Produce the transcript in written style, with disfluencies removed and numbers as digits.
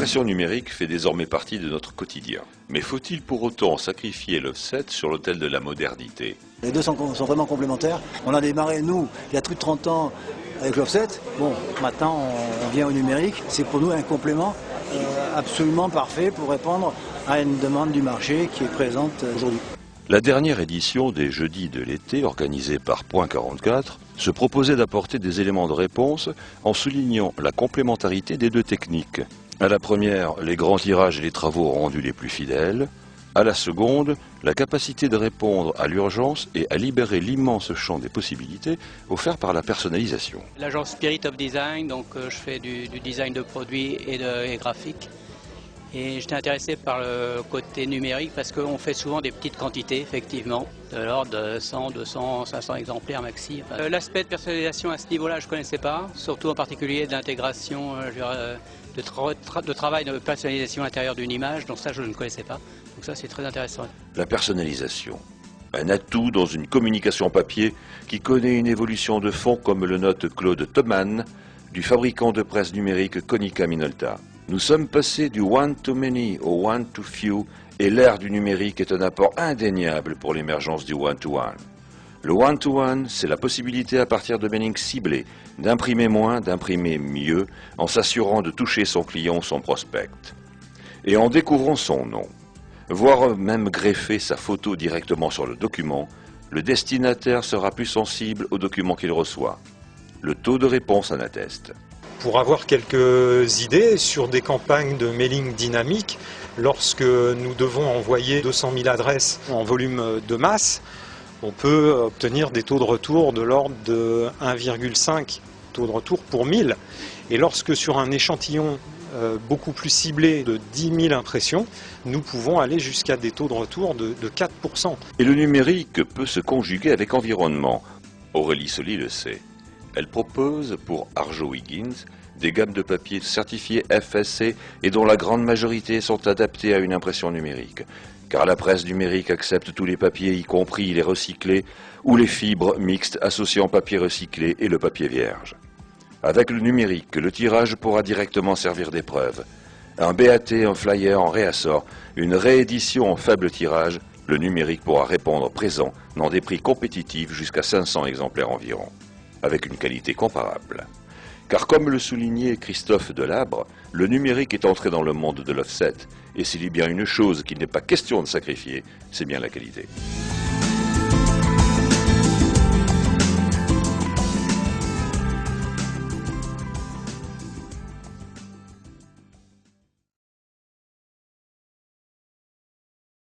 L'impression numérique fait désormais partie de notre quotidien. Mais faut-il pour autant sacrifier l'offset sur l'autel de la modernité? Les deux sont vraiment complémentaires. On a démarré, nous, il y a plus de 30 ans avec l'offset. Bon, maintenant, on vient au numérique. C'est pour nous un complément absolument parfait pour répondre à une demande du marché qui est présente aujourd'hui. La dernière édition des Jeudis de l'été, organisée par Point 44, se proposait d'apporter des éléments de réponse en soulignant la complémentarité des deux techniques. À la première, les grands tirages et les travaux rendus les plus fidèles. À la seconde, la capacité de répondre à l'urgence et à libérer l'immense champ des possibilités offert par la personnalisation. L'agence Spirit of Design, donc je fais du design de produits et graphique. Et j'étais intéressé par le côté numérique parce qu'on fait souvent des petites quantités, effectivement, de l'ordre de 100, 200, 500 exemplaires maxi. L'aspect de personnalisation à ce niveau-là, je ne connaissais pas, surtout en particulier de l'intégration, de travail de personnalisation à l'intérieur d'une image, donc ça je ne connaissais pas. Donc ça c'est très intéressant. La personnalisation, un atout dans une communication papier qui connaît une évolution de fond comme le note Claude Thomann du fabricant de presse numérique Konica Minolta. Nous sommes passés du one-to-many au one-to-few et l'ère du numérique est un apport indéniable pour l'émergence du one-to-one. Le one-to-one, c'est la possibilité à partir de mailings ciblés d'imprimer moins, d'imprimer mieux, en s'assurant de toucher son client ou son prospect. Et en découvrant son nom, voire même greffer sa photo directement sur le document, le destinataire sera plus sensible au document qu'il reçoit. Le taux de réponse en atteste. Pour avoir quelques idées sur des campagnes de mailing dynamique, lorsque nous devons envoyer 200 000 adresses en volume de masse, on peut obtenir des taux de retour de l'ordre de 1,5 taux de retour pour 1000. Et lorsque sur un échantillon beaucoup plus ciblé de 10 000 impressions, nous pouvons aller jusqu'à des taux de retour de 4%. Et le numérique peut se conjuguer avec environnement. Aurélie Soli le sait. Elle propose pour Arjowiggins des gammes de papier certifiées FSC et dont la grande majorité sont adaptées à une impression numérique. Car la presse numérique accepte tous les papiers, y compris les recyclés, ou les fibres mixtes associant papier recyclé et le papier vierge. Avec le numérique, le tirage pourra directement servir d'épreuve. Un BAT, un flyer en réassort, une réédition en faible tirage, le numérique pourra répondre présent dans des prix compétitifs jusqu'à 500 exemplaires environ, avec une qualité comparable. Car comme le soulignait Christophe Delabre, le numérique est entré dans le monde de l'offset, et s'il y a bien une chose qu'il n'est pas question de sacrifier, c'est bien la qualité.